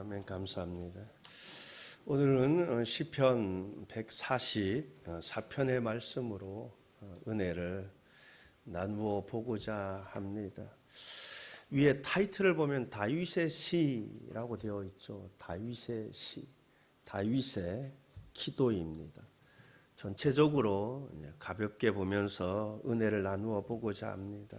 아멘. 감사합니다. 오늘은 시편 144편의 말씀으로 은혜를 나누어 보고자 합니다. 위에 타이틀을 보면 다윗의 시라고 되어 있죠. 다윗의 시, 다윗의 기도입니다. 전체적으로 가볍게 보면서 은혜를 나누어 보고자 합니다.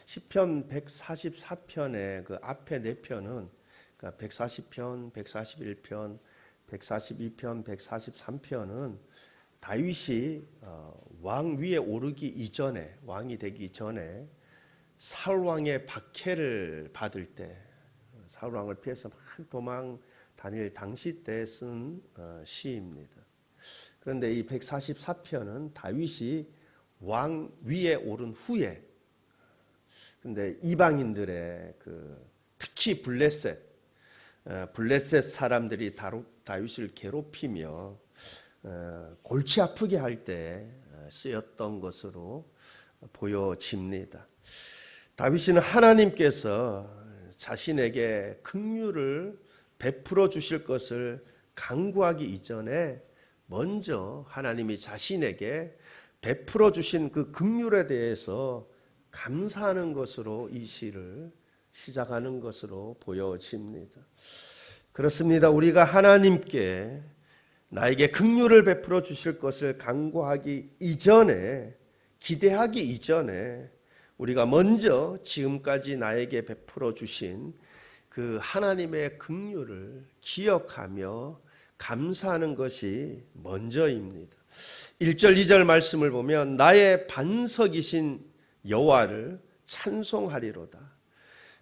시편 144편의 그 앞에 4편은 140편, 141편, 142편, 143편은 다윗이 왕 위에 오르기 이전에, 왕이 되기 전에 사울 왕의 박해를 받을 때, 사울 왕을 피해서 막 도망 다닐 당시 때 쓴 시입니다. 그런데 이 144편은 다윗이 왕 위에 오른 후에, 근데 이방인들의 특히 블레셋 사람들이 다윗을 괴롭히며 골치 아프게 할 때 쓰였던 것으로 보여집니다. 다윗은 하나님께서 자신에게 긍휼을 베풀어 주실 것을 간구하기 이전에 먼저 하나님이 자신에게 베풀어 주신 그 긍휼에 대해서 감사하는 것으로 이 시를 시작하는 것으로 보여집니다. 그렇습니다. 우리가 하나님께 나에게 긍휼을 베풀어 주실 것을 간구하기 이전에, 기대하기 이전에 우리가 먼저 지금까지 나에게 베풀어 주신 그 하나님의 긍휼을 기억하며 감사하는 것이 먼저입니다. 1절 2절 말씀을 보면 나의 반석이신 여호와를 찬송하리로다.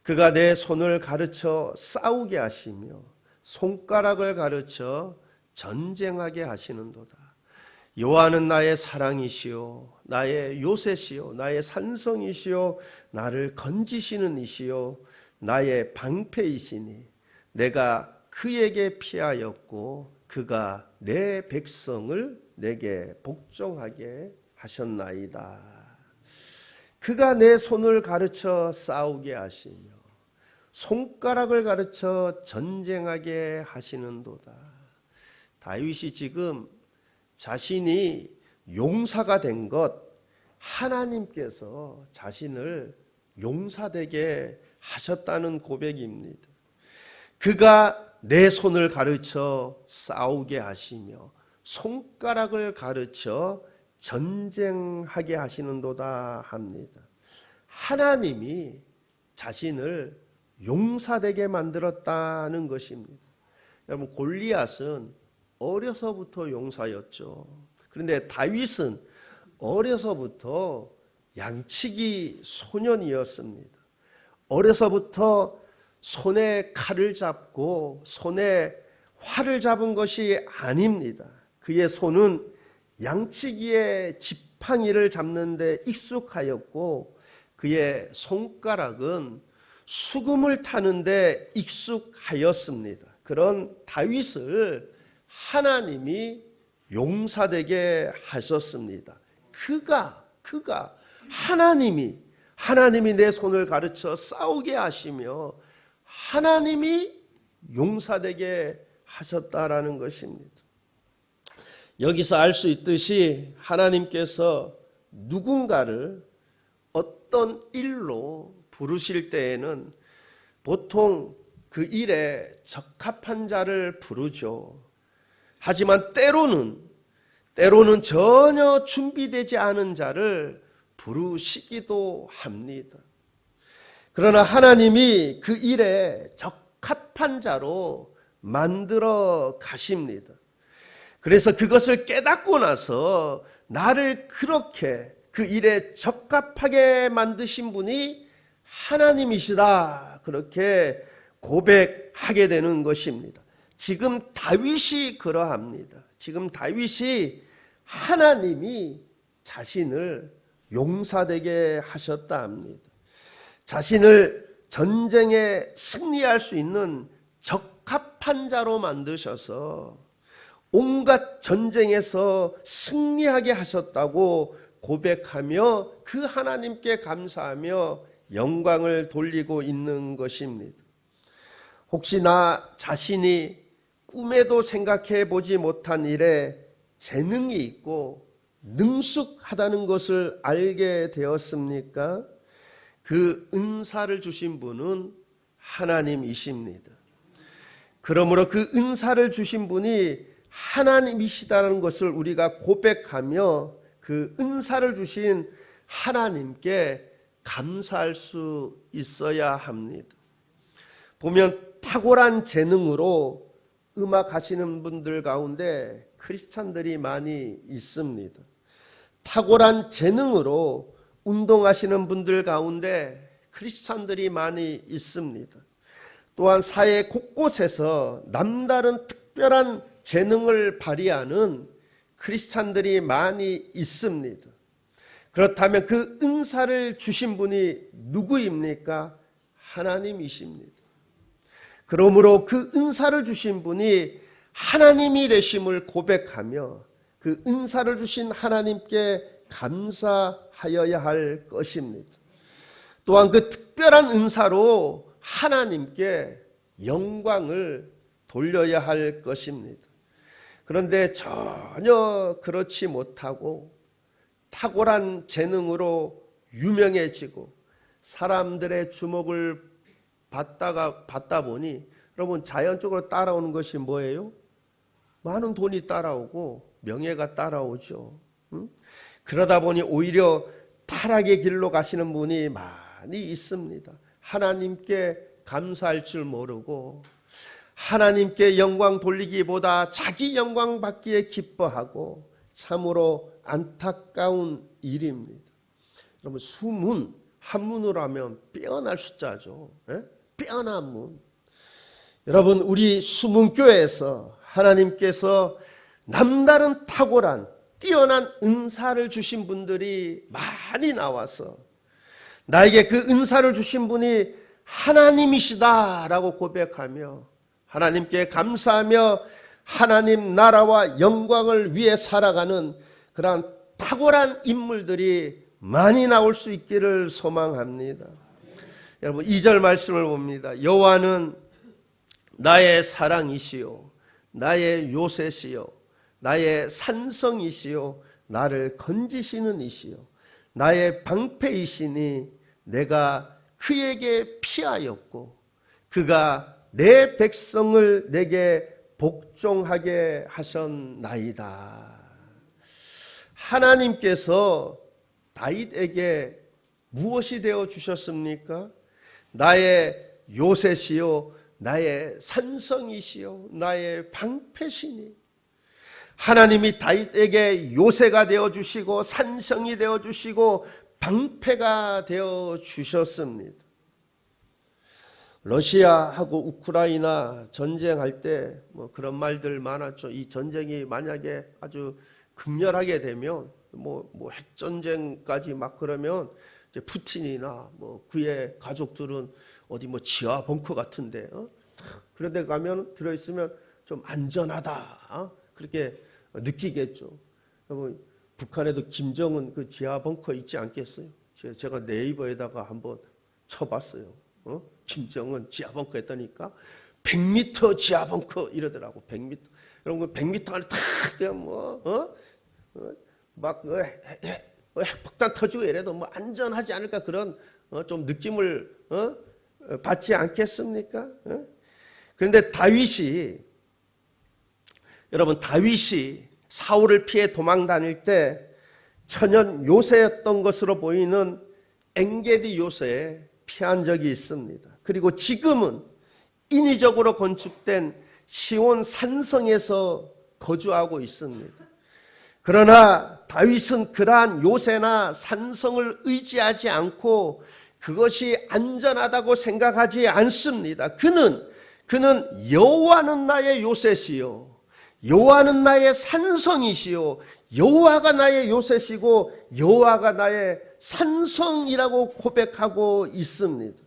그가 내 손을 가르쳐 싸우게 하시며 손가락을 가르쳐 전쟁하게 하시는도다. 여호와는 나의 사랑이시요 나의 요새시요 나의 산성이시요 나를 건지시는 이시요 나의 방패이시니 내가 그에게 피하였고 그가 내 백성을 내게 복종하게 하셨나이다. 그가 내 손을 가르쳐 싸우게 하시며 손가락을 가르쳐 전쟁하게 하시는도다. 다윗이 지금 자신이 용사가 된 것, 하나님께서 자신을 용사되게 하셨다는 고백입니다. 그가 내 손을 가르쳐 싸우게 하시며 손가락을 가르쳐 전쟁하게 하시는도다 합니다. 하나님이 자신을 용사되게 만들었다는 것입니다. 여러분, 골리앗은 어려서부터 용사였죠. 그런데 다윗은 어려서부터 양치기 소년이었습니다. 어려서부터 손에 칼을 잡고 손에 활을 잡은 것이 아닙니다. 그의 손은 양치기의 지팡이를 잡는 데 익숙하였고 그의 손가락은 수금을 타는 데 익숙하였습니다. 그런 다윗을 하나님이 용사되게 하셨습니다. 그가 하나님이 내 손을 가르쳐 싸우게 하시며 하나님이 용사되게 하셨다라는 것입니다. 여기서 알 수 있듯이 하나님께서 누군가를 어떤 일로 부르실 때에는 보통 그 일에 적합한 자를 부르죠. 하지만 때로는 전혀 준비되지 않은 자를 부르시기도 합니다. 그러나 하나님이 그 일에 적합한 자로 만들어 가십니다. 그래서 그것을 깨닫고 나서 나를 그렇게 그 일에 적합하게 만드신 분이 하나님이시다, 그렇게 고백하게 되는 것입니다. 지금 다윗이 그러합니다. 지금 다윗이 하나님이 자신을 용사되게 하셨다 합니다. 자신을 전쟁에 승리할 수 있는 적합한 자로 만드셔서 온갖 전쟁에서 승리하게 하셨다고 고백하며 그 하나님께 감사하며 영광을 돌리고 있는 것입니다. 혹시 나 자신이 꿈에도 생각해 보지 못한 일에 재능이 있고 능숙하다는 것을 알게 되었습니까? 그 은사를 주신 분은 하나님이십니다. 그러므로 그 은사를 주신 분이 하나님이시다는 것을 우리가 고백하며 그 은사를 주신 하나님께 감사할 수 있어야 합니다. 보면 탁월한 재능으로 음악 하시는 분들 가운데 크리스찬들이 많이 있습니다. 탁월한 재능으로 운동하시는 분들 가운데 크리스찬들이 많이 있습니다. 또한 사회 곳곳에서 남다른 특별한 재능을 발휘하는 크리스찬들이 많이 있습니다. 그렇다면 그 은사를 주신 분이 누구입니까? 하나님이십니다. 그러므로 그 은사를 주신 분이 하나님이 되심을 고백하며 그 은사를 주신 하나님께 감사하여야 할 것입니다. 또한 그 특별한 은사로 하나님께 영광을 돌려야 할 것입니다. 그런데 전혀 그렇지 못하고 탁월한 재능으로 유명해지고 사람들의 주목을 받다 보니 여러분 자연적으로 따라오는 것이 뭐예요? 많은 돈이 따라오고 명예가 따라오죠. 그러다 보니 오히려 타락의 길로 가시는 분이 많이 있습니다. 하나님께 감사할 줄 모르고 하나님께 영광 돌리기보다 자기 영광 받기에 기뻐하고 참으로 안타까운 일입니다. 여러분 수문 한문으로 하면 빼어날 숫자죠. 빼어난 문. 여러분 우리 수문교회에서 하나님께서 남다른 탁월한 뛰어난 은사를 주신 분들이 많이 나와서 나에게 그 은사를 주신 분이 하나님이시다라고 고백하며 하나님께 감사하며 하나님 나라와 영광을 위해 살아가는 그러한 탁월한 인물들이 많이 나올 수 있기를 소망합니다. 여러분 2절 말씀을 봅니다. 여호와는 나의 사랑이시요 나의 요새시요 나의 산성이시요 나를 건지시는 이시요 나의 방패이시니 내가 그에게 피하였고 그가 내 백성을 내게 복종하게 하셨나이다. 하나님께서 다윗에게 무엇이 되어 주셨습니까? 나의 요새시요 나의 산성이시요 나의 방패시니. 하나님이 다윗에게 요새가 되어 주시고 산성이 되어 주시고 방패가 되어 주셨습니다. 러시아하고 우크라이나 전쟁할 때 뭐 그런 말들 많았죠. 이 전쟁이 만약에 아주 극렬하게 되면 뭐 핵전쟁까지 막 그러면 이제 푸틴이나 뭐 그의 가족들은 어디 뭐 지하 벙커 같은데 그런 데 가면 들어있으면 좀 안전하다 그렇게 느끼겠죠. 북한에도 김정은 그 지하 벙커 있지 않겠어요? 제가 네이버에다가 한번 쳐봤어요. 김정은 지하 벙커 했다니까 100m 지하 벙커 이러더라고. 100m. 여러분 100m 안에 탁 되면 막 핵폭탄 터지고 이래도 뭐 안전하지 않을까 그런 좀 느낌을 받지 않겠습니까? 그런데 여러분 다윗이 사울을 피해 도망 다닐 때 천연 요새였던 것으로 보이는 엔게디 요새에 피한 적이 있습니다. 그리고 지금은 인위적으로 건축된 시온 산성에서 거주하고 있습니다. 그러나 다윗은 그러한 요새나 산성을 의지하지 않고 그것이 안전하다고 생각하지 않습니다. 그는 여호와는 나의 요새시요 여호와는 나의 산성이시요 여호와가 나의 요새시고 여호와가 나의 산성이라고 고백하고 있습니다.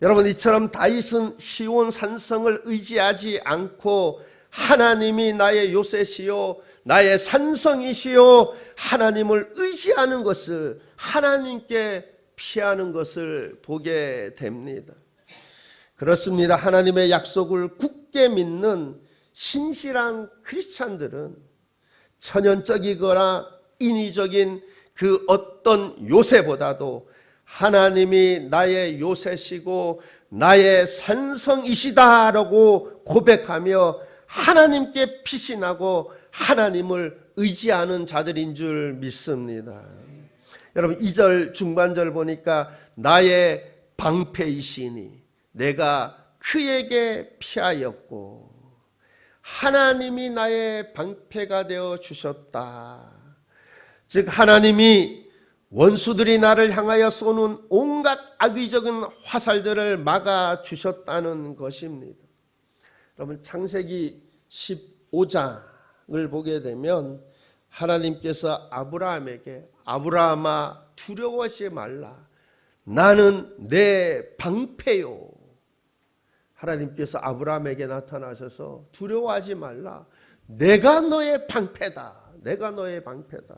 여러분 이처럼 다윗은 시온 산성을 의지하지 않고 하나님이 나의 요새시요 나의 산성이시요 하나님을 의지하는 것을 하나님께 피하는 것을 보게 됩니다. 그렇습니다. 하나님의 약속을 굳게 믿는 신실한 크리스찬들은 천연적이거나 인위적인 그 어떤 요새보다도 하나님이 나의 요새시고 나의 산성이시다라고 고백하며 하나님께 피신하고 하나님을 의지하는 자들인 줄 믿습니다. 여러분 2절 중반절 보니까 나의 방패이시니 내가 그에게 피하였고 하나님이 나의 방패가 되어 주셨다. 즉 하나님이 원수들이 나를 향하여 쏘는 온갖 악의적인 화살들을 막아 주셨다는 것입니다. 여러분 창세기 15장을 보게 되면 하나님께서 아브라함에게 아브라함아 두려워하지 말라. 나는 내 방패요. 하나님께서 아브라함에게 나타나셔서 두려워하지 말라. 내가 너의 방패다. 내가 너의 방패다.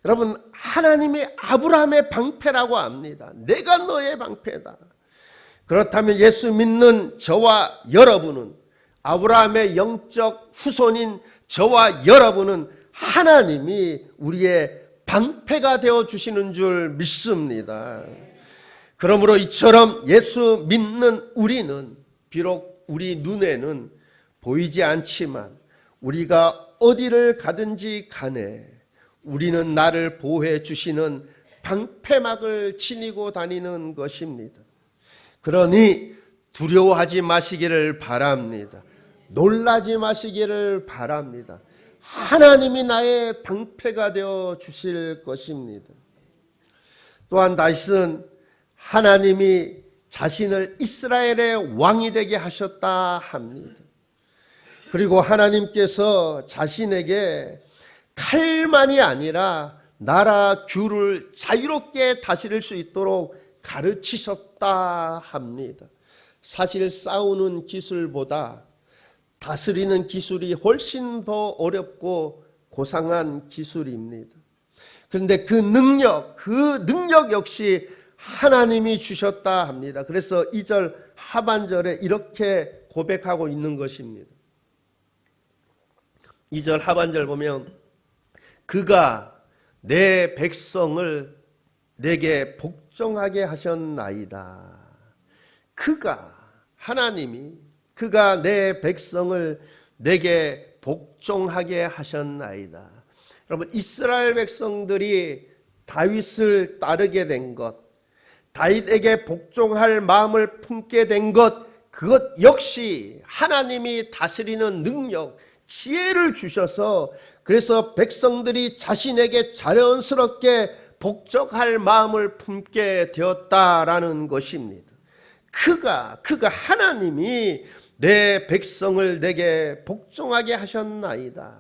여러분 하나님이 아브라함의 방패라고 합니다. 내가 너의 방패다. 그렇다면 예수 믿는 저와 여러분은 아브라함의 영적 후손인 저와 여러분은 하나님이 우리의 방패가 되어주시는 줄 믿습니다. 그러므로 이처럼 예수 믿는 우리는 비록 우리 눈에는 보이지 않지만 우리가 어디를 가든지 간에 우리는 나를 보호해 주시는 방패막을 지니고 다니는 것입니다. 그러니 두려워하지 마시기를 바랍니다. 놀라지 마시기를 바랍니다. 하나님이 나의 방패가 되어 주실 것입니다. 또한 다윗은 하나님이 자신을 이스라엘의 왕이 되게 하셨다 합니다. 그리고 하나님께서 자신에게 칼만이 아니라 나라 규를 자유롭게 다스릴 수 있도록 가르치셨다 합니다. 사실 싸우는 기술보다 다스리는 기술이 훨씬 더 어렵고 고상한 기술입니다. 그런데 그 능력 역시 하나님이 주셨다 합니다. 그래서 2절 하반절에 이렇게 고백하고 있는 것입니다. 2절 하반절 보면 그가 내 백성을 내게 복종하게 하셨나이다. 그가 하나님이 그가 내 백성을 내게 복종하게 하셨나이다. 여러분 이스라엘 백성들이 다윗을 따르게 된 것, 다윗에게 복종할 마음을 품게 된 것, 그것 역시 하나님이 다스리는 능력, 지혜를 주셔서 그래서 백성들이 자신에게 자연스럽게 복종할 마음을 품게 되었다라는 것입니다. 그가 하나님이 내 백성을 내게 복종하게 하셨나이다.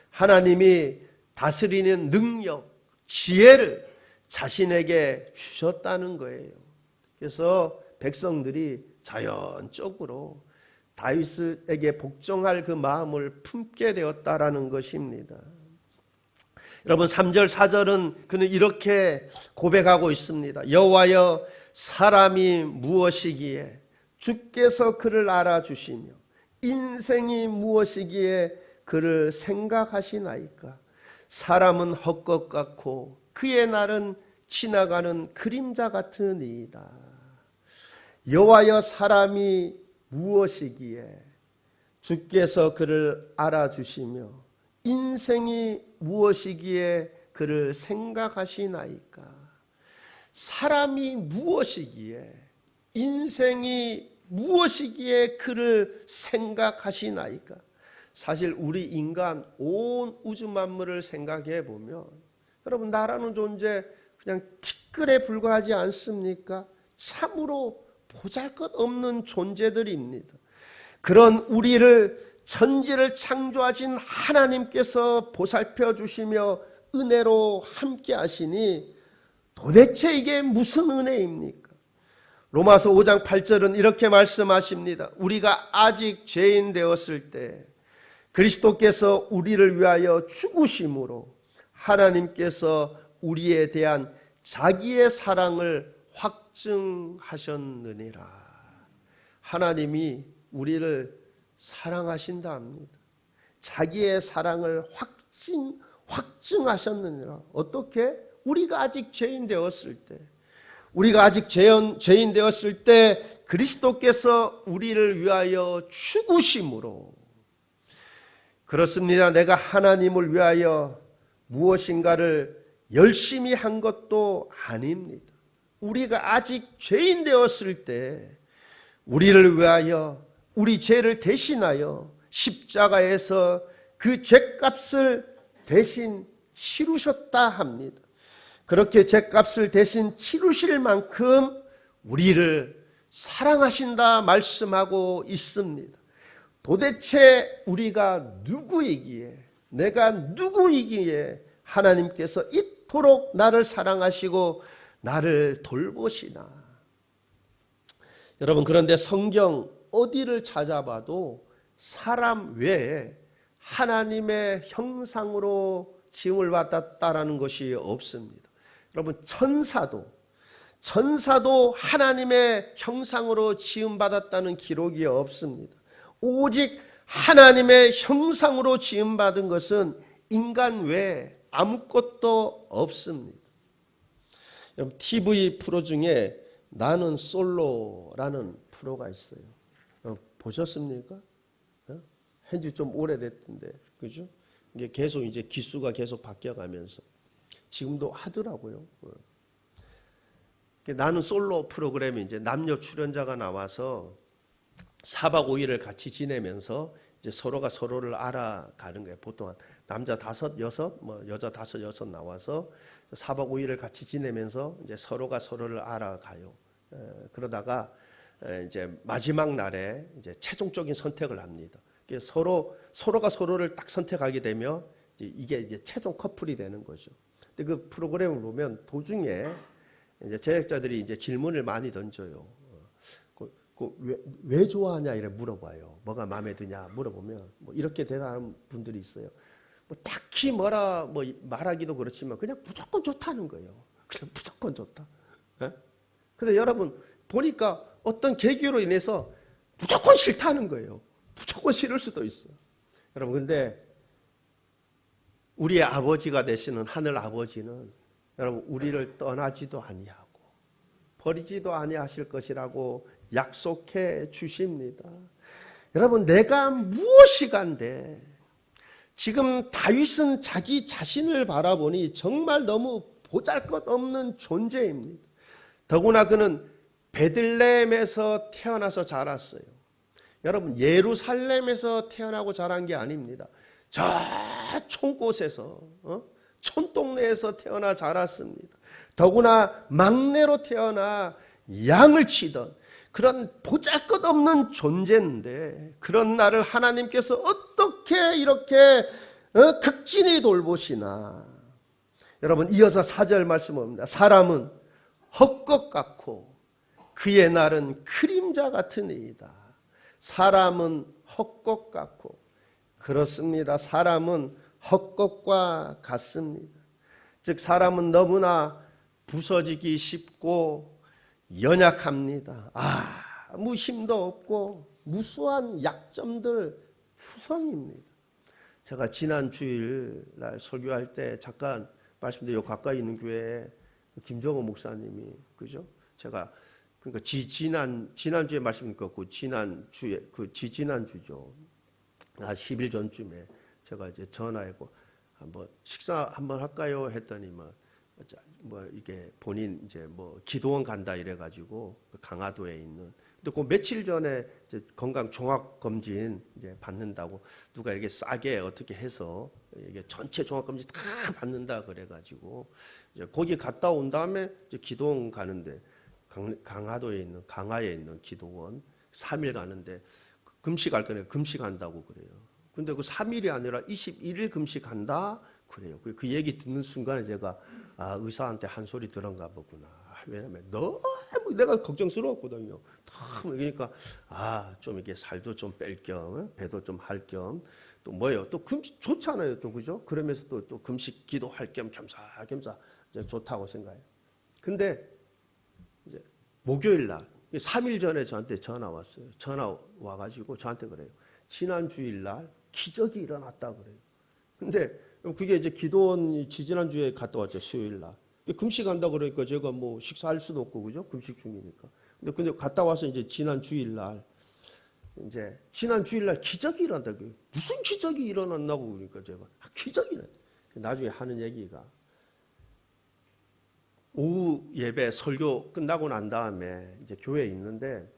하나님이 다스리는 능력, 지혜를 자신에게 주셨다는 거예요. 그래서 백성들이 자연적으로 다윗에게 복종할 그 마음을 품게 되었다라는 것입니다. 여러분 3절 4절은 그는 이렇게 고백하고 있습니다. 여호와여 사람이 무엇이기에 주께서 그를 알아주시며 인생이 무엇이기에 그를 생각하시나이까. 사람은 헛것 같고 그의 날은 지나가는 그림자 같으니이다. 여호와여 사람이 무엇이기에 주께서 그를 알아주시며 인생이 무엇이기에 그를 생각하시나이까. 사람이 무엇이기에 인생이 무엇이기에 그를 생각하시나이까. 사실 우리 인간 온 우주 만물을 생각해 보면 여러분 나라는 존재 그냥 티끌에 불과하지 않습니까? 참으로 보잘것없는 존재들입니다. 그런 우리를 천지를 창조하신 하나님께서 보살펴 주시며 은혜로 함께 하시니 도대체 이게 무슨 은혜입니까? 로마서 5장 8절은 이렇게 말씀하십니다. 우리가 아직 죄인 되었을 때 그리스도께서 우리를 위하여 죽으심으로 하나님께서 우리에 대한 자기의 사랑을 확증하셨느니라. 하나님이 우리를 사랑하신다 합니다. 자기의 사랑을 확증하셨느니라. 어떻게? 우리가 아직 죄인 되었을 때, 우리가 아직 죄인 되었을 때 그리스도께서 우리를 위하여 죽으심으로. 그렇습니다. 내가 하나님을 위하여 무엇인가를 열심히 한 것도 아닙니다. 우리가 아직 죄인 되었을 때 우리를 위하여 우리 죄를 대신하여 십자가에서 그 죄값을 대신 치르셨다 합니다. 그렇게 죄값을 대신 치르실 만큼 우리를 사랑하신다 말씀하고 있습니다. 도대체 우리가 누구이기에, 내가 누구이기에 하나님께서 이토록 나를 사랑하시고 나를 돌보시나. 여러분, 그런데 성경 어디를 찾아봐도 사람 외에 하나님의 형상으로 지음을 받았다라는 것이 없습니다. 여러분, 천사도 하나님의 형상으로 지음받았다는 기록이 없습니다. 오직 하나님의 형상으로 지음받은 것은 인간 외에 아무것도 없습니다. 여러분, TV 프로 중에 나는 솔로라는 프로가 있어요. 보셨습니까? 한지 좀 오래됐던데, 그죠? 이게 계속 이제 기수가 계속 바뀌어가면서 지금도 하더라고요. 나는 솔로 프로그램이 이제 남녀 출연자가 나와서 4박 5일을 같이 지내면서 이제 서로가 서로를 알아가는 거예요. 보통 남자 5, 6, 뭐 여자 5, 6 나와서 4박 5일을 같이 지내면서 이제 서로가 서로를 알아가요. 그러다가 이제 마지막 날에 이제 최종적인 선택을 합니다. 서로가 서로를 딱 선택하게 되면 이게 이제 최종 커플이 되는 거죠. 근데 그 프로그램을 보면 도중에 이제 제작자들이 이제 질문을 많이 던져요. 왜 좋아하냐 이래 물어봐요. 뭐가 마음에 드냐 물어보면 뭐 이렇게 대답하는 분들이 있어요. 뭐 딱히 뭐라 뭐 말하기도 그렇지만 그냥 무조건 좋다는 거예요. 그냥 무조건 좋다. 예? 근데 여러분 보니까 어떤 계기로 인해서 무조건 싫다는 거예요. 무조건 싫을 수도 있어. 여러분, 근데 우리의 아버지가 되시는 하늘 아버지는 여러분 우리를 떠나지도 아니하고 버리지도 아니하실 것이라고 약속해 주십니다. 여러분, 내가 무엇이간데 지금 다윗은 자기 자신을 바라보니 정말 너무 보잘것없는 존재입니다. 더구나 그는 베들레헴에서 태어나서 자랐어요. 여러분, 예루살렘에서 태어나고 자란 게 아닙니다. 저 촌곳에서 촌동네에서 태어나 자랐습니다. 더구나 막내로 태어나 양을 치던 그런 보잘것없는 존재인데 그런 나를 하나님께서 어떻게 이렇게 극진히 돌보시나. 여러분, 이어서 4절 말씀입니다. 사람은 헛것 같고 그의 날은 그림자 같으니이다. 사람은 헛것 같고, 그렇습니다. 사람은 헛것과 같습니다. 즉 사람은 너무나 부서지기 쉽고 연약합니다. 아무 힘도 없고 무수한 약점들 투성입니다. 제가 지난 주일 날 설교할 때 잠깐 말씀드린 가까이 있는 교회에 김정호 목사님이, 그죠? 제가 그러니까 지난주에 말씀 듣고 지난주에 지난주죠. 10일 전쯤에 제가 이제 전화하고 한번 식사 한번 할까요 했더니 뭐 이게 본인 이제 뭐 기도원 간다 이래 가지고 강화도에 있는, 근데 그 며칠 전에 이제 건강 종합 검진 이제 받는다고 누가 이렇게 싸게 어떻게 해서 이게 전체 종합 검진 다 받는다 그래 가지고 이제 거기 갔다 온 다음에 이제 기도원 가는데 강화도에 있는 강화에 있는 기도원 3일 가는데 금식할 거네요. 금식한다고 그래요. 근데 그 3일이 아니라 21일 금식한다 그래요. 그 얘기 듣는 순간에 제가 의사한테 한 소리 들은가 보구나. 왜냐면 너무 내가 걱정스러웠거든요. 너무 그러니까 좀 이게 살도 좀 뺄 겸 배도 좀 할 겸 또 뭐예요? 또 금식 좋잖아요. 또 그죠? 그러면서 또 금식 기도할 겸 겸사겸사 이제 좋다고 생각해요. 근데 이제 목요일 날 3일 전에 저한테 전화 왔어요. 전화 와가지고 저한테 그래요. 지난 주일날 기적이 일어났다 그래요. 근데 그게 이제 기도원 지지난주에 갔다 왔죠. 수요일날. 금식한다 그러니까 제가 뭐 식사할 수도 없고 그죠? 금식 중이니까. 근데 갔다 와서 이제 지난 주일날 기적이 일어난다. 무슨 기적이 일어났나고 그러니까 제가 기적이 일어났다. 나중에 하는 얘기가 오후 예배 설교 끝나고 난 다음에 이제 교회에 있는데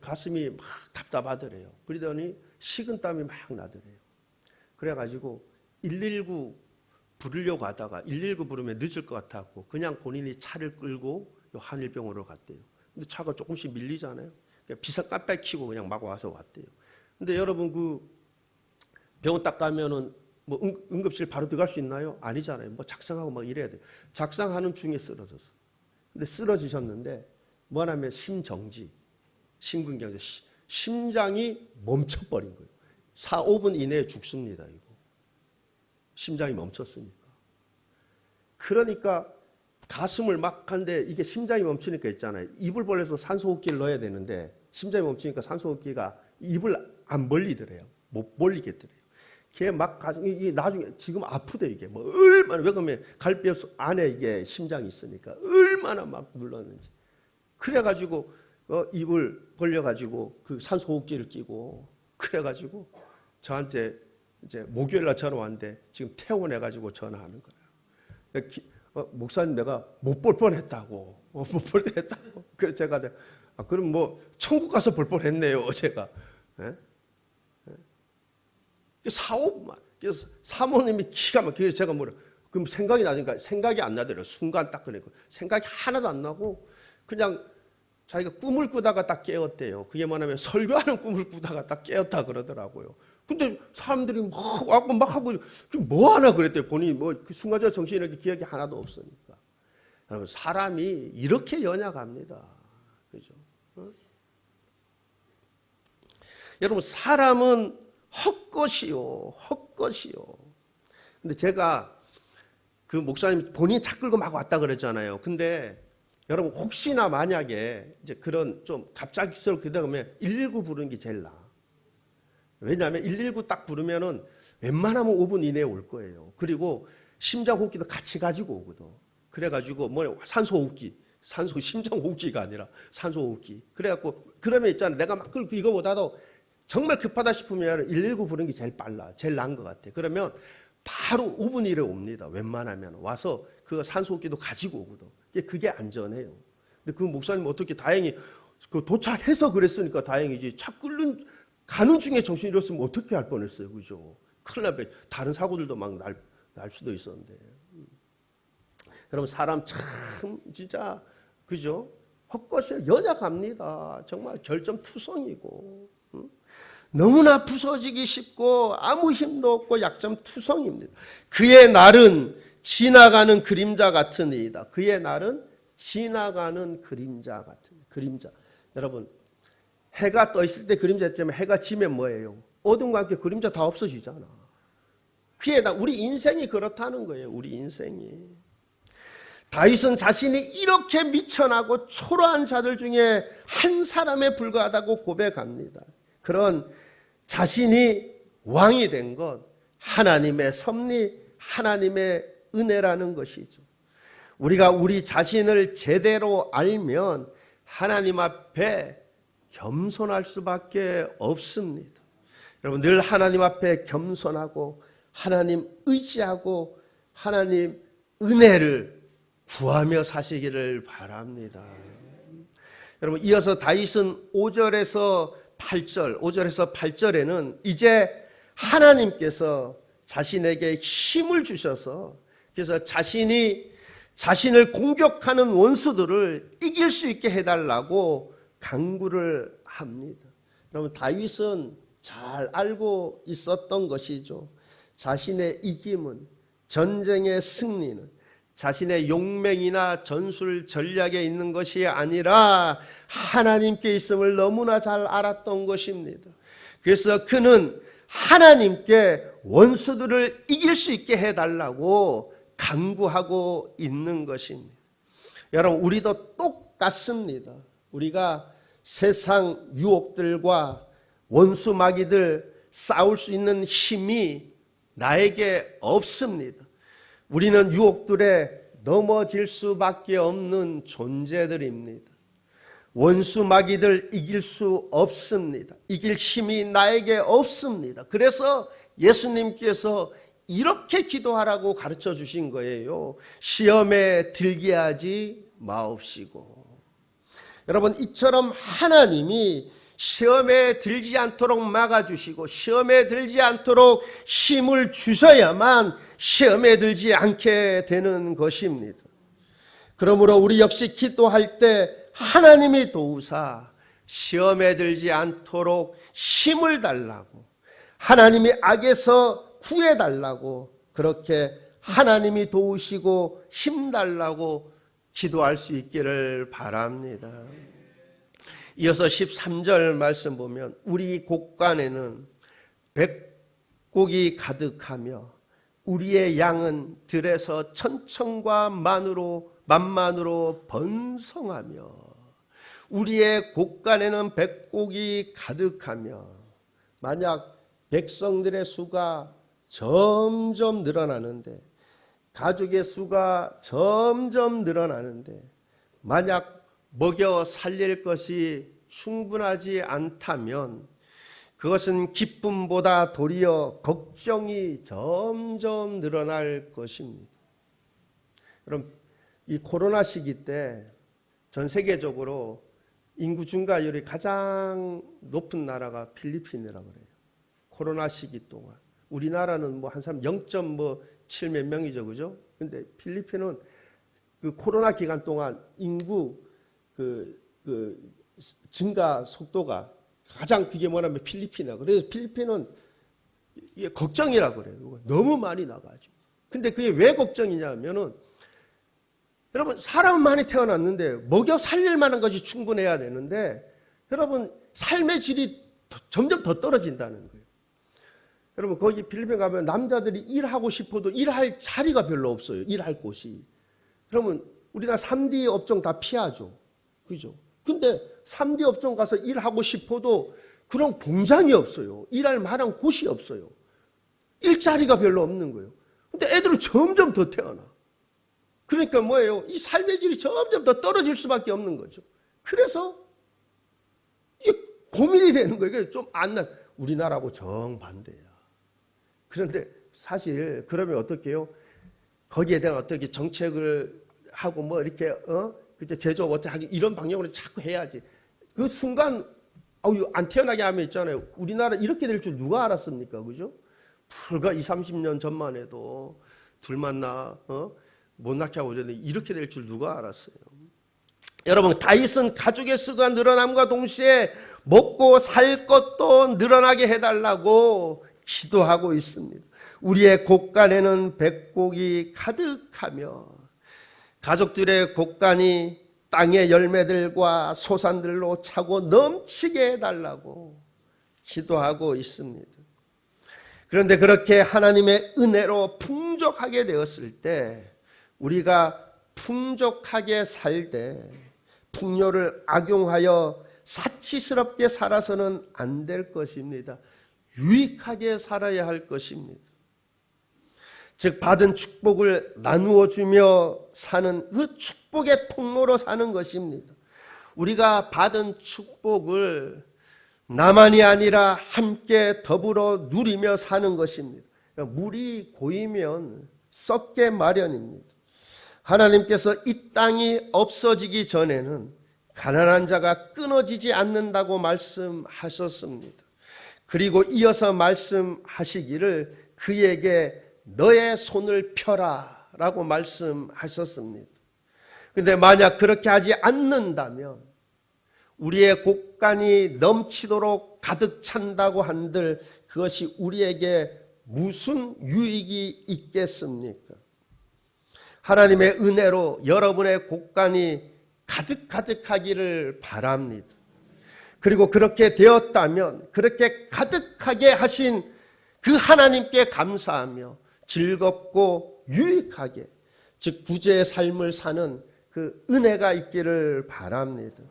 가슴이 막 답답하더래요. 그러더니 식은땀이 막 나더래요. 그래가지고 119 부르려고 하다가 119 부르면 늦을 것 같았고 그냥 본인이 차를 끌고 한일병원으로 갔대요. 근데 차가 조금씩 밀리잖아요. 비상 깜빡 켜고 그냥 막 와서 왔대요. 근데 여러분 그 병원 딱 가면은 뭐 응급실 바로 들어갈 수 있나요? 아니잖아요. 뭐 작상하고 막 이래야 돼요. 작상하는 중에 쓰러졌어. 근데 쓰러지셨는데 뭐냐면 심정지, 심근경색, 심장이 멈춰버린 거예요. 4, 5분 이내에 죽습니다. 이거 심장이 멈췄으니까. 그러니까 가슴을 막 한데 이게 심장이 멈추니까 있잖아요. 입을 벌려서 산소호흡기를 넣어야 되는데 심장이 멈추니까 산소호흡기가 입을 안 벌리더래요. 못 벌리겠더래요. 걔 막 이게 나중에 지금 아프대 이게 뭐 얼마나 왜 그러면 갈비뼈 안에 이게 심장이 있으니까 얼마나 막 눌렀는지. 그래가지고 입을 벌려가지고 그 산소호흡기를 끼고 그래가지고 저한테 이제 목요일날 전화 왔는데 지금 퇴원해가지고 전화하는 거예요. 목사님 내가 못 볼 뻔했다고. 못 볼 뻔했다고. 그래서 제가 그럼 뭐 천국 가서 볼 뻔했네요. 제가. 예? 4, 5분만. 그래서 사모님이 기가 막히게 제가 그럼 생각이 나니까 생각이 안 나더라고요. 순간 딱 그러니까 생각이 하나도 안 나고 그냥 자기가 꿈을 꾸다가 딱 깨었대요. 그게 뭐냐면 설교하는 꿈을 꾸다가 딱 깨었다 그러더라고요. 근데 사람들이 막 와고 막 하고 뭐 하나 그랬대요. 본인이 그 순간적으로 정신에 기억이 하나도 없으니까. 여러분 사람이 이렇게 연약합니다. 그죠? 여러분 사람은 헛것이요. 근데 제가 그 목사님 본인이 차 끌고 막 왔다 그랬잖아요. 근데 여러분 혹시나 만약에 이제 그런 좀 갑작스럽게 되면 119 부르는 게 제일 나아. 왜냐하면 119 딱 부르면은 웬만하면 5분 이내에 올 거예요. 그리고 심장호흡기도 같이 가지고 오거든. 그래가지고 산소호흡기, 심장호흡기가 아니라 산소호흡기. 그래갖고 그러면 있잖아. 내가 막 이거보다도 정말 급하다 싶으면 119 부르는 게 제일 빨라. 제일 나은 것 같아. 그러면 바로 5분 이내에 옵니다. 웬만하면. 와서 그 산소호흡기도 가지고 오거든. 그게 안전해요. 근데 그 목사님 어떻게 다행히 도착해서 그랬으니까 다행이지. 차 가는 중에 정신 잃었으면 어떻게 할 뻔했어요. 그죠? 큰일 날 뻔. 다른 사고들도 막 날 수도 있었는데. 여러분 사람 참 진짜 그죠? 헛것이 연약합니다. 정말 결점투성이고 너무나 부서지기 쉽고 아무 힘도 없고 약점투성입니다. 그의 날은 지나가는 그림자 같으니이다. 그의 날은 지나가는 그림자 같은 그림자. 여러분 해가 떠 있을 때 그림자였지만 해가 지면 뭐예요? 어둠과 함께 그림자 다 없어지잖아. 그의 날 우리 인생이 그렇다는 거예요. 우리 인생이. 다윗은 자신이 이렇게 미천하고 초라한 자들 중에 한 사람에 불과하다고 고백합니다. 그런 자신이 왕이 된 것 하나님의 섭리, 하나님의 은혜라는 것이죠. 우리가 우리 자신을 제대로 알면 하나님 앞에 겸손할 수밖에 없습니다. 여러분 늘 하나님 앞에 겸손하고 하나님 의지하고 하나님 은혜를 구하며 사시기를 바랍니다. 여러분 이어서 다윗은 5절에서 8절에는 이제 하나님께서 자신에게 힘을 주셔서 그래서 자신을 공격하는 원수들을 이길 수 있게 해달라고 간구를 합니다. 여러분 다윗은 잘 알고 있었던 것이죠. 자신의 이김은 전쟁의 승리는 자신의 용맹이나 전술 전략에 있는 것이 아니라 하나님께 있음을 너무나 잘 알았던 것입니다. 그래서 그는 하나님께 원수들을 이길 수 있게 해달라고 간구하고 있는 것입니다. 여러분 우리도 똑같습니다. 우리가 세상 유혹들과 원수 마귀들 싸울 수 있는 힘이 나에게 없습니다. 우리는 유혹들에 넘어질 수밖에 없는 존재들입니다. 원수 마귀들 이길 수 없습니다. 이길 힘이 나에게 없습니다. 그래서 예수님께서 이렇게 기도하라고 가르쳐 주신 거예요. 시험에 들게 하지 마옵시고. 여러분, 이처럼 하나님이 시험에 들지 않도록 막아주시고 시험에 들지 않도록 힘을 주셔야만 시험에 들지 않게 되는 것입니다. 그러므로 우리 역시 기도할 때 하나님이 도우사 시험에 들지 않도록 힘을 달라고, 하나님이 악에서 구해달라고, 그렇게 하나님이 도우시고 힘 달라고 기도할 수 있기를 바랍니다. 이어서 13절 말씀 보면 우리 곳간에는 백곡이 가득하며 우리의 양은 들에서 천천과 만만으로 번성하며, 우리의 곳간에는 백곡이 가득하며, 만약 백성들의 수가 점점 늘어나는데, 가족의 수가 점점 늘어나는데, 만약 먹여 살릴 것이 충분하지 않다면 그것은 기쁨보다 도리어 걱정이 점점 늘어날 것입니다. 여러분, 이 코로나 시기 때 전 세계적으로 인구 증가율이 가장 높은 나라가 필리핀이라고 그래요. 코로나 시기 동안. 우리나라는 뭐 한 사람 0.7 몇 명이죠, 그죠? 근데 필리핀은 그 코로나 기간 동안 인구 증가 속도가 가장, 그게 뭐냐면 필리핀이야. 그래서 필리핀은 이게 걱정이라고 그래요. 너무 많이 나가지고. 근데 그게 왜 걱정이냐면은, 여러분, 사람 많이 태어났는데 먹여 살릴 만한 것이 충분해야 되는데, 여러분, 삶의 질이 점점 더 떨어진다는 거예요. 여러분, 거기 필리핀 가면 남자들이 일하고 싶어도 일할 자리가 별로 없어요. 일할 곳이. 그러면 우리나라 3D 업종 다 피하죠. 그죠? 근데 3D 업종 가서 일하고 싶어도 그런 공장이 없어요. 일할 만한 곳이 없어요. 일자리가 별로 없는 거예요. 근데 애들은 점점 더 태어나. 그러니까 뭐예요? 이 삶의 질이 점점 더 떨어질 수밖에 없는 거죠. 그래서 이게 고민이 되는 거예요. 이게 좀 안 나. 우리나라하고 정반대야. 그런데 사실 그러면 어떻게 해요? 거기에 대한 어떻게 정책을 하고 뭐 이렇게 그때 제조업 어떻게 하기, 이런 방향으로 자꾸 해야지. 그 순간 안 태어나게 하면 있잖아요. 우리나라 이렇게 될 줄 누가 알았습니까? 그죠? 불과 20, 30년 전만 해도 둘 만나 못 낳게 하고 이랬는데 이렇게 될 줄 누가 알았어요. 여러분, 다윗은 가족의 수가 늘어남과 동시에 먹고 살 것도 늘어나게 해달라고 기도하고 있습니다. 우리의 곳간에는 백곡이 가득하며 가족들의 곳간이 땅의 열매들과 소산들로 차고 넘치게 해달라고 기도하고 있습니다. 그런데 그렇게 하나님의 은혜로 풍족하게 되었을 때, 우리가 풍족하게 살 때 풍요를 악용하여 사치스럽게 살아서는 안 될 것입니다. 유익하게 살아야 할 것입니다. 즉, 받은 축복을 나누어 주며 사는 그 축복의 통로로 사는 것입니다. 우리가 받은 축복을 나만이 아니라 함께 더불어 누리며 사는 것입니다. 물이 고이면 썩게 마련입니다. 하나님께서 이 땅이 없어지기 전에는 가난한 자가 끊어지지 않는다고 말씀하셨습니다. 그리고 이어서 말씀하시기를 그에게 너의 손을 펴라 라고 말씀하셨습니다. 그런데 만약 그렇게 하지 않는다면 우리의 곳간이 넘치도록 가득 찬다고 한들 그것이 우리에게 무슨 유익이 있겠습니까? 하나님의 은혜로 여러분의 곳간이 가득하기를 바랍니다. 그리고 그렇게 되었다면 그렇게 가득하게 하신 그 하나님께 감사하며 즐겁고 유익하게, 즉 구제의 삶을 사는 그 은혜가 있기를 바랍니다.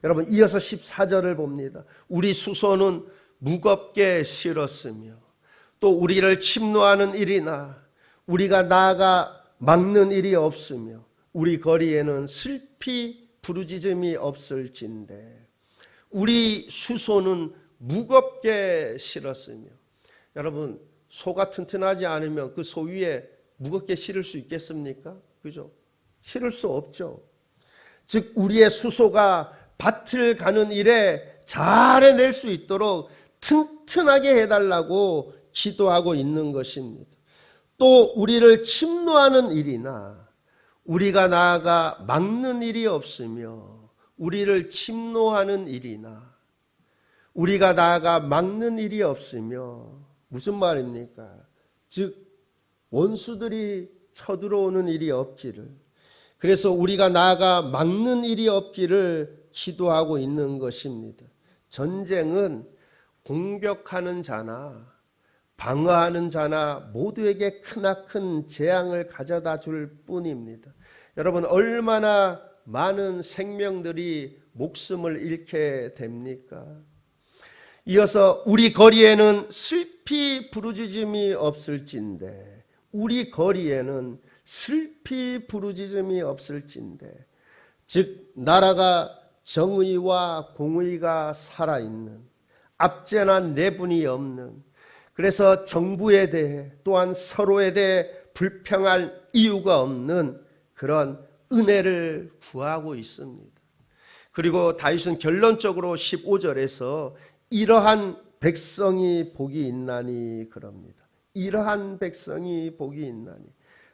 여러분 이어서 14절을 봅니다. 우리 수소는 무겁게 실었으며 또 우리를 침노하는 일이나 우리가 나아가 막는 일이 없으며 우리 거리에는 슬피 부르짖음이 없을진데 우리 수소는 무겁게 실었으며 여러분 소가 튼튼하지 않으면 그 소 위에 무겁게 실을 수 있겠습니까? 그죠? 실을 수 없죠. 즉 우리의 수소가 밭을 가는 일에 잘 해낼 수 있도록 튼튼하게 해달라고 기도하고 있는 것입니다. 또 우리를 침노하는 일이나 우리가 나아가 막는 일이 없으며 우리를 침노하는 일이나 우리가 나아가 막는 일이 없으며 무슨 말입니까? 즉 원수들이 쳐들어오는 일이 없기를 그래서 우리가 나아가 막는 일이 없기를 기도하고 있는 것입니다. 전쟁은 공격하는 자나 방어하는 자나 모두에게 크나큰 재앙을 가져다 줄 뿐입니다. 여러분 얼마나 많은 생명들이 목숨을 잃게 됩니까? 이어서 우리 거리에는 슬피 부르짖음이 없을진데 우리 거리에는 슬피 부르짖음이 없을진데 즉 나라가 정의와 공의가 살아있는 압제나 내분이 없는 그래서 정부에 대해 또한 서로에 대해 불평할 이유가 없는 그런 은혜를 구하고 있습니다. 그리고 다윗은 결론적으로 15절에서 이러한 백성이 복이 있나니 그럽니다. 이러한 백성이 복이 있나니.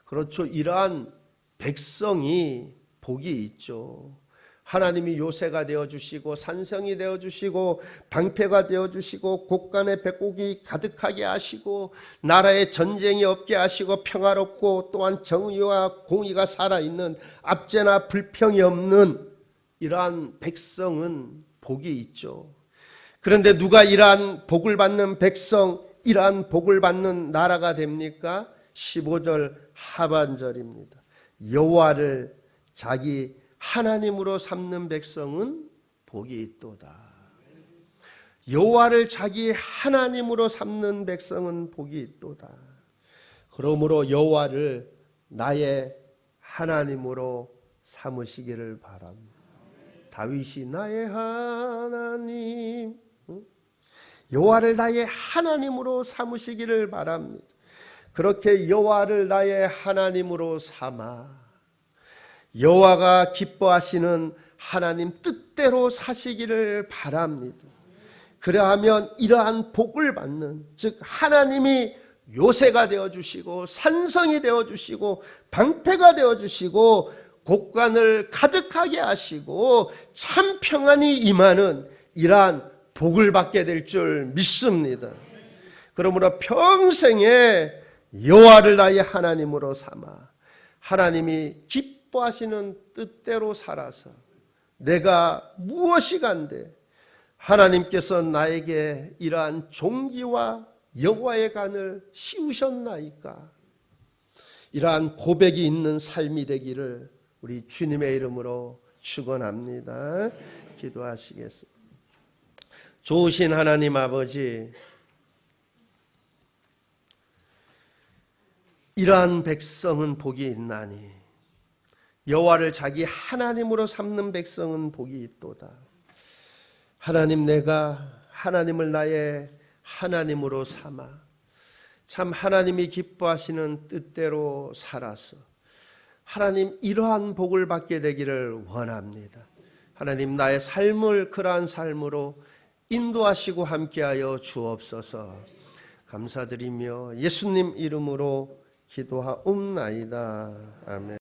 그렇죠. 이러한 백성이 복이 있죠. 하나님이 요새가 되어주시고 산성이 되어주시고 방패가 되어주시고 곳간에 백곡이 가득하게 하시고 나라에 전쟁이 없게 하시고 평화롭고 또한 정의와 공의가 살아있는 압제나 불평이 없는 이러한 백성은 복이 있죠. 그런데 누가 이러한 복을 받는 백성, 이러한 복을 받는 나라가 됩니까? 15절 하반절입니다. 여호와를 자기 하나님으로 삼는 백성은 복이 있도다. 여호와를 자기 하나님으로 삼는 백성은 복이 있도다. 그러므로 여호와를 나의 하나님으로 삼으시기를 바랍니다. 다윗이 나의 하나님, 여호와를 나의 하나님으로 삼으시기를 바랍니다. 그렇게 여호와를 나의 하나님으로 삼아 여호와가 기뻐하시는 하나님 뜻대로 사시기를 바랍니다. 그러하면 이러한 복을 받는 즉 하나님이 요새가 되어주시고 산성이 되어주시고 방패가 되어주시고 곳간을 가득하게 하시고 참 평안이 임하는 이러한 복을 받게 될 줄 믿습니다. 그러므로 평생에 여호와를 나의 하나님으로 삼아 하나님이 기뻐하시는 뜻대로 살아서 내가 무엇이 간데 하나님께서 나에게 이러한 종기와 여호와의 간을 씌우셨나이까. 이러한 고백이 있는 삶이 되기를 우리 주님의 이름으로 축원합니다. 기도하시겠습니다. 좋으신 하나님 아버지, 이러한 백성은 복이 있나니 여호와를 자기 하나님으로 삼는 백성은 복이 있도다. 하나님, 내가 하나님을 나의 하나님으로 삼아 참 하나님이 기뻐하시는 뜻대로 살아서 하나님 이러한 복을 받게 되기를 원합니다. 하나님, 나의 삶을 그러한 삶으로 인도하시고 함께하여 주옵소서. 감사드리며 예수님 이름으로 기도하옵나이다. 아멘.